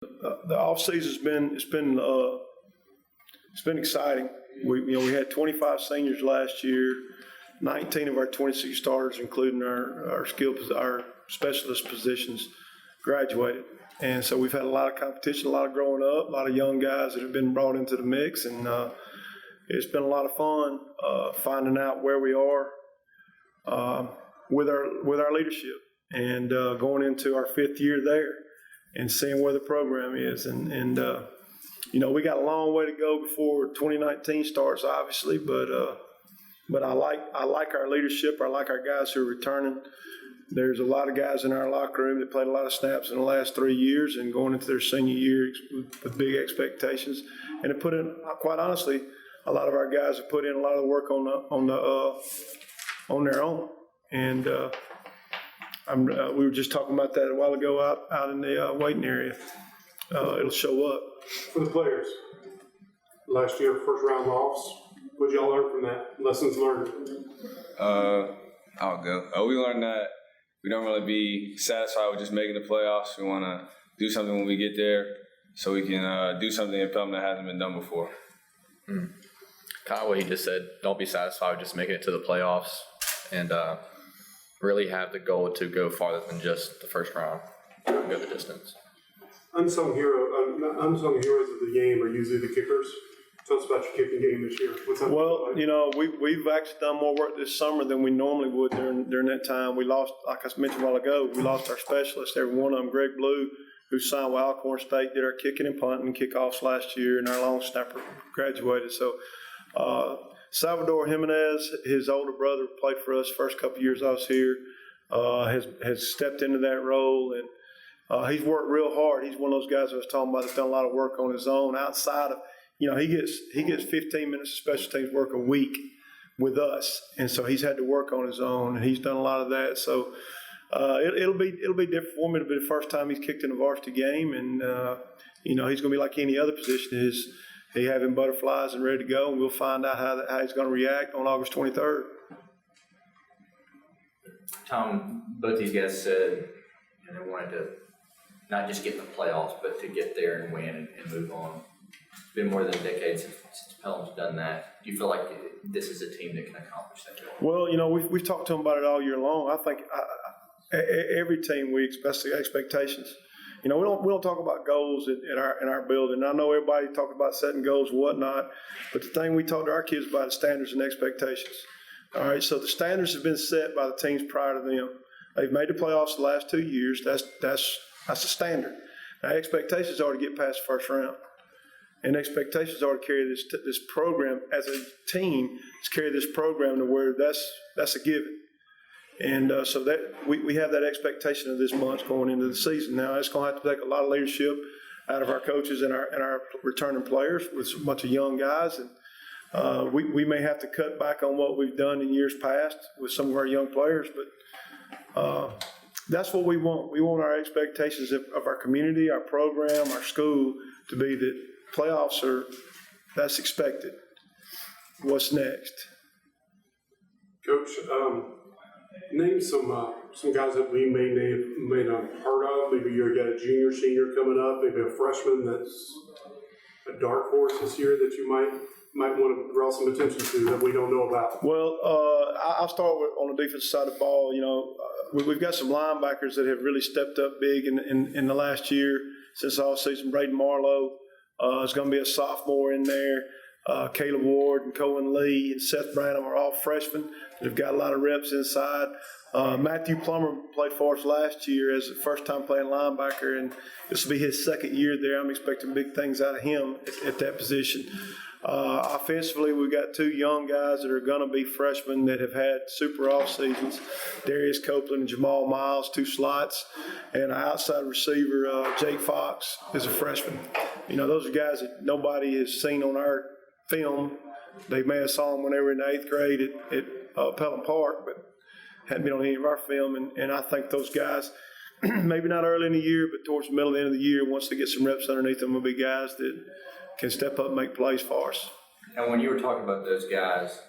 The off season's been exciting. We had 25 seniors last year. 19 of our 26 starters, including our specialist positions, graduated. And so we've had a lot of competition, a lot of growing up, a lot of young guys that have been brought into the mix, and it's been a lot of fun finding out where we are with our leadership and going into our 5th year there and seeing where the program is. And we got a long way to go before 2019 starts, obviously, but I like our leadership. I like our guys who are returning. There's a lot of guys in our locker room that played a lot of snaps in the last 3 years and going into their senior year with big expectations. And it put in, quite honestly, a lot of our guys have put in a lot of work on their own. And we were just talking about that a while ago out in the waiting area. It'll show up. For the players, last year, first round loss. What did y'all learn from that? Lessons learned? I'll go. We learned that we don't really be satisfied with just making the playoffs. We want to do something when we get there so we can do something in Pelham that hasn't been done before. Kind of what he just said. Don't be satisfied with just making it to the playoffs and really have the goal to go farther than just the first round, go the distance. Unsung heroes of the game are usually the kickers. Tell us about your kicking game this year. What's that Well, like? we've actually done more work this summer than we normally would during that time. We lost, like I mentioned a while ago, we lost our specialist. Every one of them, Greg Blue, who signed with Alcorn State, did our kicking and punting and kickoffs last year, and our long snapper graduated. So Salvador Jimenez, his older brother, played for us first couple of years I was here, has stepped into that role, and he's worked real hard. He's one of those guys I was talking about that's done a lot of work on his own outside of – he gets 15 minutes of special teams work a week with us, and so he's had to work on his own, and he's done a lot of that. So it'll be different for him. It'll be the first time he's kicked in a varsity game, and he's going to be like any other position. He having butterflies and ready to go, and we'll find out how he's going to react on August 23rd. Tom, both these guys said they wanted to not just get in the playoffs, but to get there and win and move on. It's been more than a decade since Pelham's done that. Do you feel like this is a team that can accomplish that goal? Well, we've talked to them about it all year long. I think every team we express the expectations. We don't talk about goals in our building. I know everybody talks about setting goals and whatnot, but the thing we talk to our kids about is standards and expectations. All right, so the standards have been set by the teams prior to them. They've made the playoffs the last 2 years. That's a standard. Now, expectations are to get past the first round. And expectations are to carry this program as a team, to carry this program to where that's a given. And so that we have that expectation of this month going into the season. Now, it's going to have to take a lot of leadership out of our coaches and our returning players with a bunch of young guys. And we may have to cut back on what we've done in years past with some of our young players, but that's what we want. We want our expectations of our community, our program, our school to be that playoffs that's expected. What's next? Coach, name some guys that we may not have heard of. Maybe you got a junior, senior coming up. Maybe a freshman that's a dark horse this year that you might want to draw some attention to that we don't know about. Well, I'll start on the defensive side of the ball. We've got some linebackers that have really stepped up big in the last year since all season. Braden Marlowe is going to be a sophomore in there. Caleb Ward and Cohen Lee and Seth Branham are all freshmen that have got a lot of reps inside. Matthew Plummer played for us last year as a first-time playing linebacker, and this will be his second year there. I'm expecting big things out of him at that position. Offensively, we've got 2 young guys that are going to be freshmen that have had super off seasons. Darius Copeland and Jamal Miles, 2 slots, and an outside receiver, Jake Fox, is a freshman. Those are guys that nobody has seen on our film. They may have saw them when they were in the 8th grade at Pelham Park, but hadn't been on any of our film. And I think those guys, maybe not early in the year, but towards the middle of the end of the year, once they get some reps underneath them, will be guys that can step up and make plays for us. And when you were talking about those guys,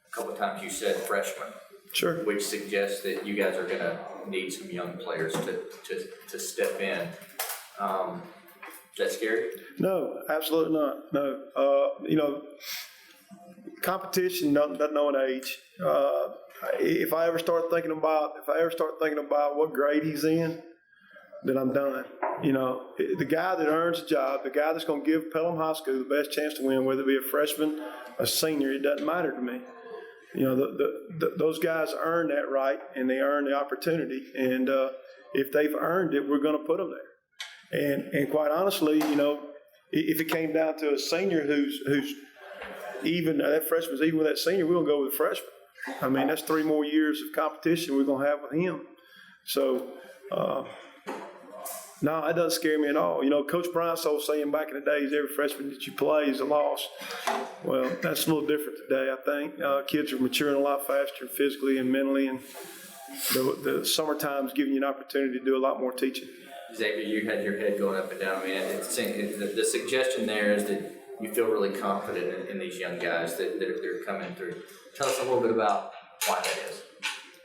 a couple of times you said freshmen. Sure. Which suggests that you guys are going to need some young players to step in. that scary? No, absolutely not. No. Competition doesn't know an age. If I ever start thinking about what grade he's in, then I'm done. The guy that earns a job, the guy that's going to give Pelham High School the best chance to win, whether it be a freshman, a senior, it doesn't matter to me. Those guys earn that right, and they earn the opportunity. And if they've earned it, we're going to put them there. And quite honestly, if it came down to a senior who's even that freshman's even with that senior, we're going to go with the freshman. I mean, that's 3 more years of competition we're going to have with him. So, no, it doesn't scare me at all. Coach Bryant's was saying back in the days, every freshman that you play is a loss. Well, that's a little different today, I think. Kids are maturing a lot faster physically and mentally, and the summertime's giving you an opportunity to do a lot more teaching. Xavier, you had your head going up and down. I mean, the suggestion there is that you feel really confident in these young guys that they're coming through. Tell us a little bit about why that is.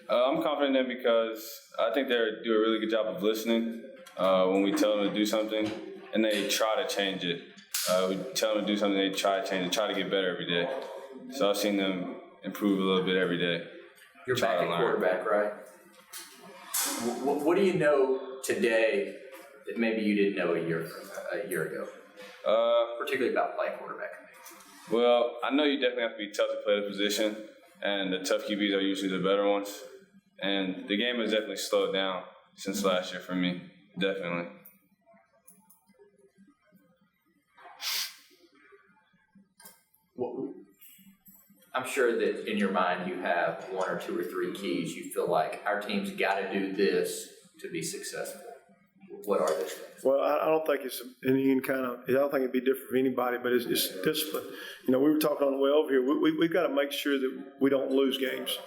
I'm confident in them because I think they do a really good job of listening when we tell them to do something, and they try to change it. We tell them to do something, they try to change it, try to get better every day. So I've seen them improve a little bit every day. You're back at quarterback, right? What do you know today that maybe you didn't know a year ago? Particularly about playing quarterback. Well, I know you definitely have to be tough to play the position, and the tough QBs are usually the better ones. And the game has definitely slowed down since last year for me, definitely. Well, I'm sure that in your mind you have 1 or 2 or 3 keys. You feel like our team's got to do this to be successful. What are those things? Well, I don't think it's any kind of. I don't think it'd be different for anybody, but it's discipline. We were talking on the way over here. We've got to make sure that we don't lose games.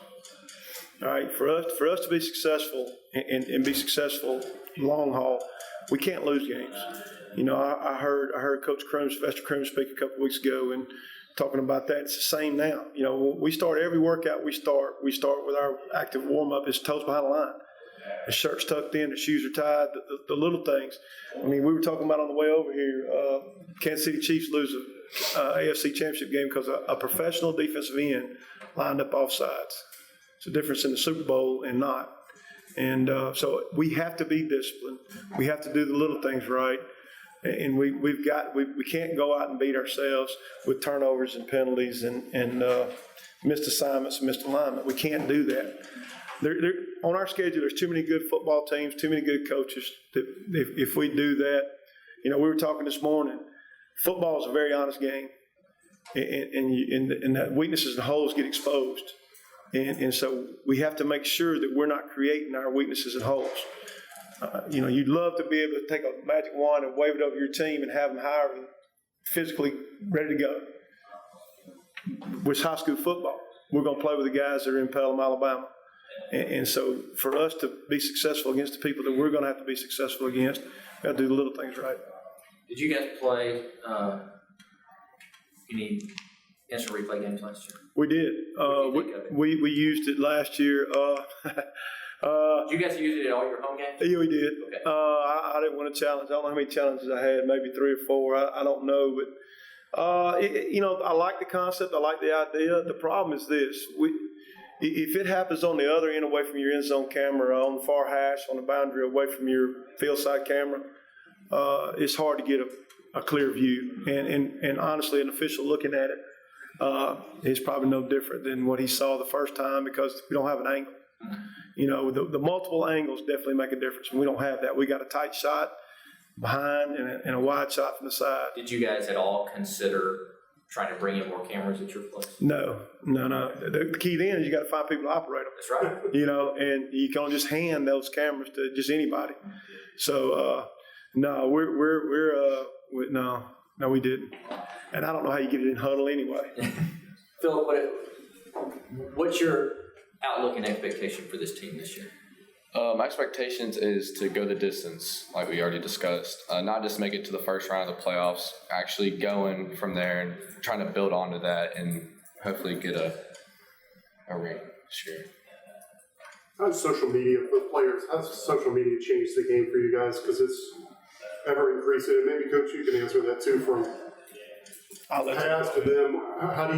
All right, for us to be successful and be successful long haul, we can't lose games. I heard Coach Crooms, Sylvester Crooms, speak a couple weeks ago and talking about that. It's the same now. When we start every workout. We start with our active warm up. It's toes behind the line. The shirt's tucked in, the shoes are tied, the little things. I mean, we were talking about on the way over here, Kansas City Chiefs lose a AFC Championship game because a professional defensive end lined up offsides. It's a difference in the Super Bowl and not. And so we have to be disciplined. We have to do the little things right. And we can't go out and beat ourselves with turnovers and penalties and missed assignments and missed alignment. We can't do that. On our schedule, there's too many good football teams, too many good coaches. That if we do that, we were talking this morning. Football is a very honest game, and that weaknesses and holes get exposed, and so we have to make sure that we're not creating our weaknesses and holes. You'd love to be able to take a magic wand and wave it over your team and have them higher and physically ready to go. With high school football, we're going to play with the guys that are in Pelham, Alabama. And so for us to be successful against the people that we're going to have to be successful against, we've got to do the little things right. Did you guys play any instant replay games last year? We did. We used it last year. Did you guys use it at all your home games? Yeah, we did. Okay. I didn't win a challenge. I don't know how many challenges I had, maybe 3 or 4. I don't know. But, I like the concept. I like the idea. The problem is this. If it happens on the other end away from your end zone camera, on the far hash, on the boundary away from your field side camera, it's hard to get a clear view. And honestly, an official looking at it is probably no different than what he saw the first time because we don't have an angle. The multiple angles definitely make a difference. And we don't have that. We got a tight shot behind and a wide shot from the side. Did you guys at all consider trying to bring in more cameras at your place? No. The key then is you got to find people to operate them. That's right. And you can't just hand those cameras to just anybody. So no, we didn't. And I don't know how you get it in huddle anyway. Phil, what's your outlook and expectation for this team this year? My expectations is to go the distance, like we already discussed. Not just make it to the first round of the playoffs, actually going from there and trying to build onto that and hopefully get a ring this year. How's social media for players? How's social media changed the game for you guys? Because ever increasing? And maybe Coach, you can answer that too from I'll let you past to them. How do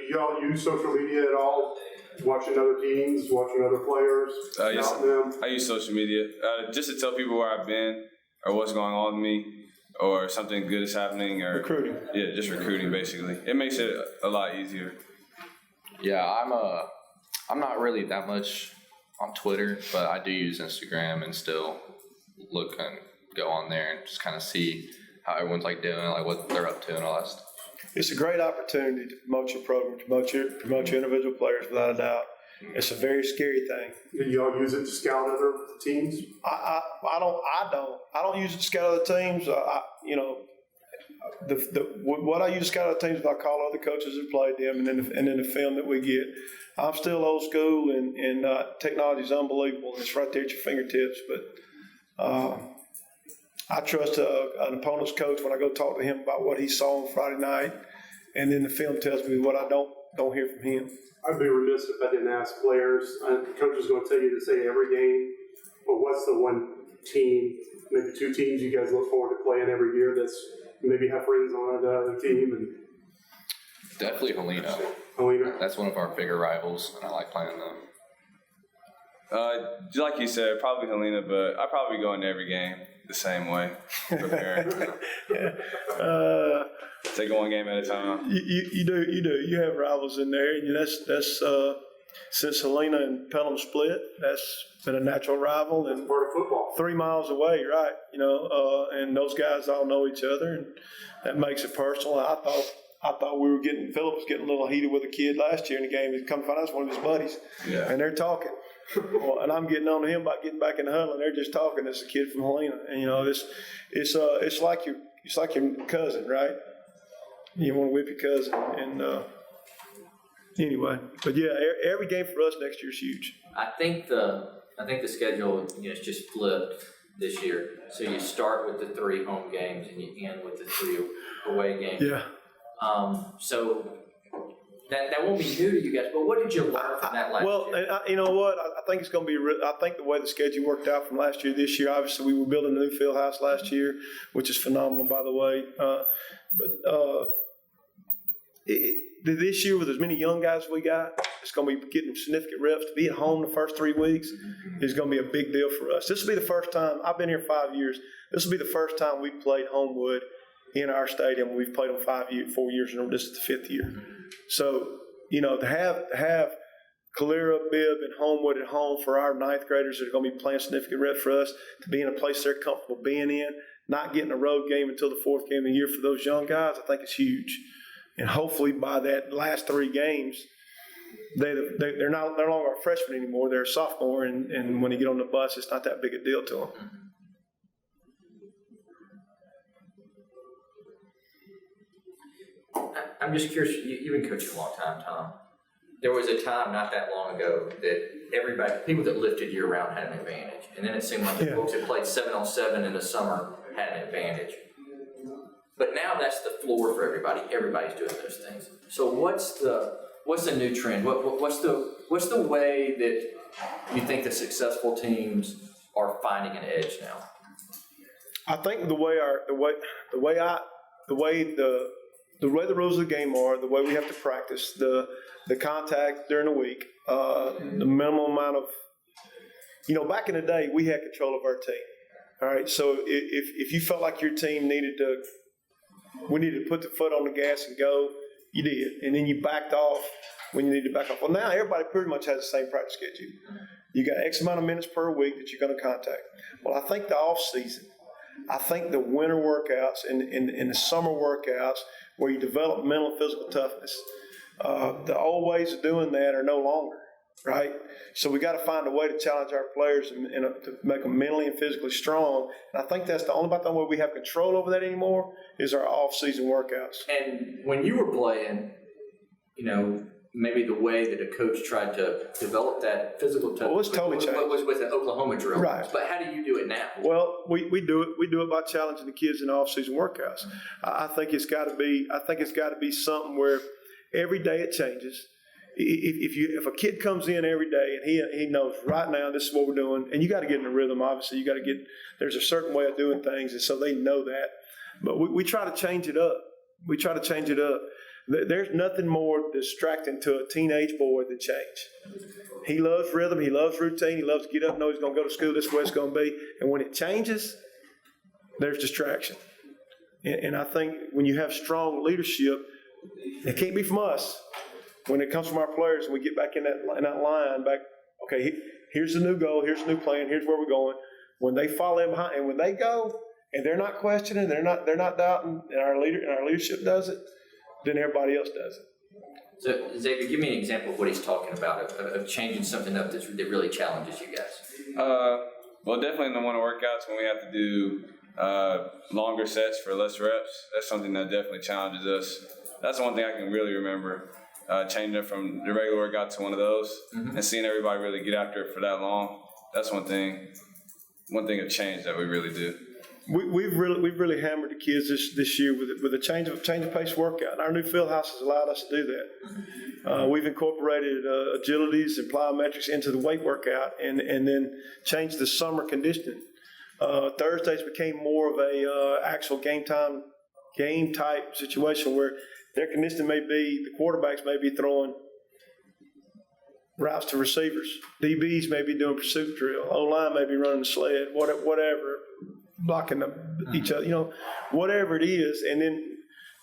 y'all use social media at all? Watching other teams, watching other players, scouting them? I use social media just to tell people where I've been or what's going on with me or something good is happening or recruiting. Yeah, just recruiting basically. It makes it a lot easier. Yeah, I'm not really that much on Twitter, but I do use Instagram and still look and go on there and just kind of see how everyone's like doing, like what they're up to and all that stuff. It's a great opportunity to promote your program, promote your individual players without a doubt. It's a very scary thing. Do y'all use it to scout other teams? I don't use it to scout other teams. What I use to scout other teams is I call other coaches who played them, and then the film that we get. I'm still old school, and technology is unbelievable. It's right there at your fingertips. But I trust an opponent's coach when I go talk to him about what he saw on Friday night, and then the film tells me what I don't hear from him. I'd be remiss if I didn't ask players. Coach is going to tell you to say every game, but what's the one team, maybe two teams you guys look forward to playing every year that's maybe have friends on the other team? And Definitely Helena. Helena. That's one of our bigger rivals, and I like playing them. Like you said, probably Helena, but I probably go into every game the same way, preparing. Take one game at a time. You do. You have rivals in there, and that's since Helena and Pelham split, that's been a natural rival, and Part of football. 3 miles away, right? And those guys all know each other, and that makes it personal. I thought Philip was getting a little heated with a kid last year in the game. He's come to find out it's one of his buddies, and they're talking. Well, and I'm getting on to him about getting back in the huddle, and they're just talking. It's a kid from Helena, and it's like your cousin, right? You want to whip your cousin, and anyway. But yeah, every game for us next year is huge. I think the schedule is just flipped this year. So you start with the 3 home games and you end with the 3 away games. Yeah. So that won't be new to you guys. But what did you learn from that last year? Well, and you know what? I think it's going to be. I think the way the schedule worked out from last year, this year, obviously we were building a new field house last year, which is phenomenal, by the way. This year, with as many young guys as we got, it's going to be getting significant reps. To be at home the first 3 weeks is going to be a big deal for us. This will be the first time. I've been here 5 years. This will be the first time we've played Homewood in our stadium. We've played them 4 years in a row. This is the 5th year. So, to have Calera, Bibb, and Homewood at home for our 9th graders that are going to be playing significant reps for us, to be in a place they're comfortable being in, not getting a road game until the 4th game of the year for those young guys, I think it's huge. And hopefully by that last 3 games, they're no longer a freshman anymore. They're a sophomore, and when they get on the bus, it's not that big a deal to them. I'm just curious. You've been coaching a long time, Tom. There was a time not that long ago that people that lifted year round had an advantage, and then it seemed like the folks that played 7-on-7 in the summer had an advantage. But now that's the floor for everybody. Everybody's doing those things. So what's the new trend? What's the way that you think the successful teams are finding an edge now? I think the way the rules of the game are, the way we have to practice, the contact during the week, the minimum amount of, back in the day, we had control of our team. All right, so if you felt like your team we needed to put the foot on the gas and go, you did, and then you backed off when you needed to back off. Well, now everybody pretty much has the same practice schedule. You got X amount of minutes per week that you're going to contact. Well, I think the off season, I think the winter workouts and the summer workouts where you develop mental and physical toughness, the old ways of doing that are no longer, right? So we got to find a way to challenge our players and to make them mentally and physically strong. And I think that's the only way we have control over that anymore is our off-season workouts. And when you were playing, maybe the way that a coach tried to develop that physical toughness it's totally changed. was with an Oklahoma drill. Right. But how do you do it now? Well, we do it. We do it by challenging the kids in the off-season workouts. I think it's got to be something where every day it changes. if a kid comes in every day and he knows right now this is what we're doing, and you got to get in the rhythm. Obviously, there's a certain way of doing things, and so they know that. But we try to change it up. We try to change it up. There's nothing more distracting to a teenage boy than change. He loves rhythm. He loves routine. He loves to get up and know he's going to go to school. This is what it's going to be. And when it changes, there's distraction. And I think when you have strong leadership, it can't be from us. When it comes from our players and we get back in that line, okay, here's the new goal, here's the new plan, here's where we're going. When they follow in behind, and when they go, and they're not questioning, they're not doubting, and our leadership does it, then everybody else does it. So, Xavier, give me an example of what he's talking about, of changing something up that really challenges you guys. Well, definitely in the one workouts when we have to do longer sets for less reps, that's something that definitely challenges us. That's the one thing I can really remember, changing it from the regular workout to one of those, and seeing everybody really get after it for that long. That's one thing of change that we really do. We've really hammered the kids this year with a change of pace workout. And our new field house has allowed us to do that. We've incorporated agilities and plyometrics into the weight workout, and then changed the summer conditioning. Thursdays became more of a actual game type situation where their conditioning may be, the quarterbacks may be throwing routes to receivers. DBs may be doing pursuit drill. O-line may be running the sled, whatever, blocking each other, whatever it is, and then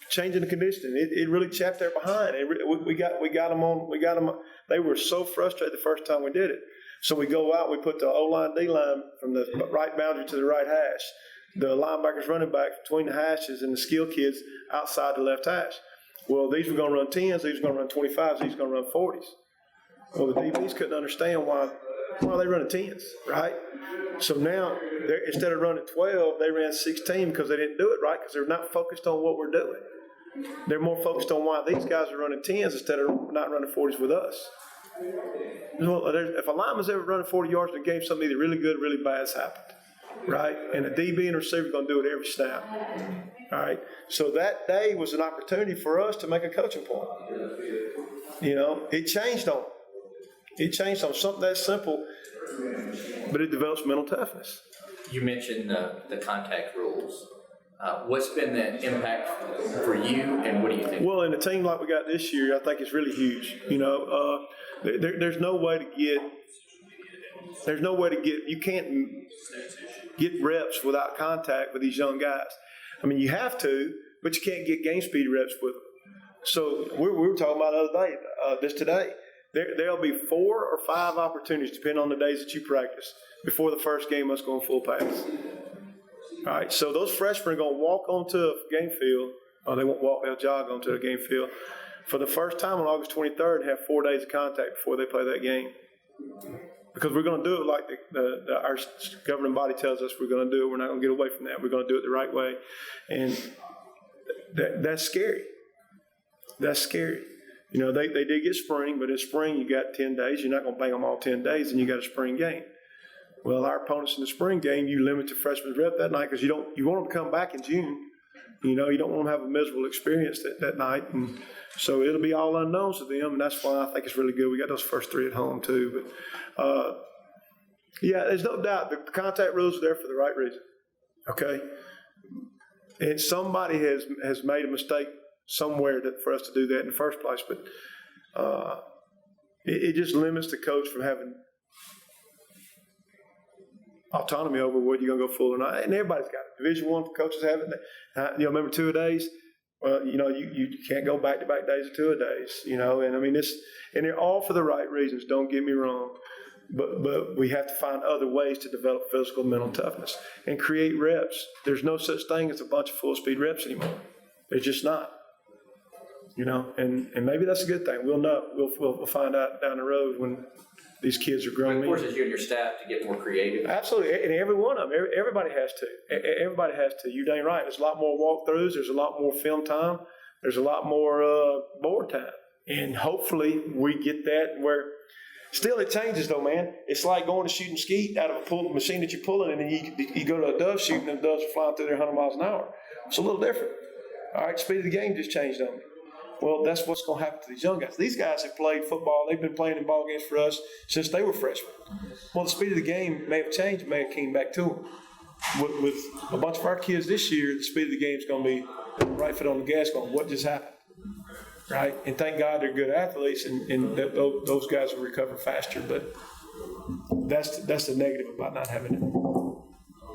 changing the conditioning. It really chapped their behind. We got them. They were so frustrated the first time we did it. So we go out, we put the O-line, D-line from the right boundary to the right hash. The linebackers, running back between the hashes, and the skill kids outside the left hash. Well, these were going to run 10s, these were going to run 25s, these were going to run 40s. Well, the DBs couldn't understand why they running 10s, right? So now, instead of running 12, they ran 16 because they didn't do it right, because they're not focused on what we're doing. They're more focused on why these guys are running 10s instead of not running 40s with us. If a lineman's ever running 40 yards in a game, something either really good or really bad has happened, right? And a DB and a receiver are going to do it every snap. All right, so that day was an opportunity for us to make a coaching point. It changed on them. It changed on something that simple, but it develops mental toughness. You mentioned the contact rules. What's been the impact for you, and what do you think? Well, in a team like we got this year, I think it's really huge. There's no way to get. You can't get reps without contact with these young guys. I mean, you have to, but you can't get game speed reps with them. So we were talking about the other day, today. There'll be 4 or 5 opportunities, depending on the days that you practice, before the first game must go on full pass. All right, so those freshmen are going to walk onto a game field, or they won't walk, they'll jog onto a game field, for the first time on August 23rd and have 4 days of contact before they play that game. Because we're going to do it like our governing body tells us we're going to do it. We're not going to get away from that. We're going to do it the right way. And that's scary. That's scary. They did get spring, but in spring you got 10 days. You're not going to bang them all 10 days, and you got a spring game. Well, our opponents in the spring game, you limit the freshman's rep that night because you want them to come back in June. You don't want them to have a miserable experience that night. And so it'll be all unknowns to them, and that's why I think it's really good. We got those first 3 at home too. But, there's no doubt the contact rules are there for the right reason. Okay? And somebody has made a mistake somewhere for us to do that in the first place. But it just limits the coach from having autonomy over whether you're going to go full or not. And everybody's got it. Division I coaches have it. Remember 2-a-days? Well, you can't go back-to-back days or 2-a-days, and I mean, and they're all for the right reasons, don't get me wrong. But we have to find other ways to develop physical and mental toughness and create reps. There's no such thing as a bunch of full-speed reps anymore. There's just not. And maybe that's a good thing. We'll know. We'll find out down the road when these kids are growing. It forces you and your staff to get more creative. Absolutely, and every one of them. Everybody has to. Everybody has to. You dang right. There's a lot more walkthroughs. There's a lot more film time. There's a lot more board time. And hopefully we get that where. Still, it changes though, man. It's like going to shoot and skeet out of a machine that you're pulling, and then you go to a dove shoot, and the doves are flying through there 100 miles an hour. It's a little different. All right, speed of the game just changed on me. Well, that's what's going to happen to these young guys. These guys have played football. They've been playing in ball games for us since they were freshmen. Well, the speed of the game may have changed, may have came back to them. With a bunch of our kids this year, the speed of the game is going to be right foot on the gas going, what just happened? Right? And thank God they're good athletes, and those guys will recover faster. But that's the negative about not having it.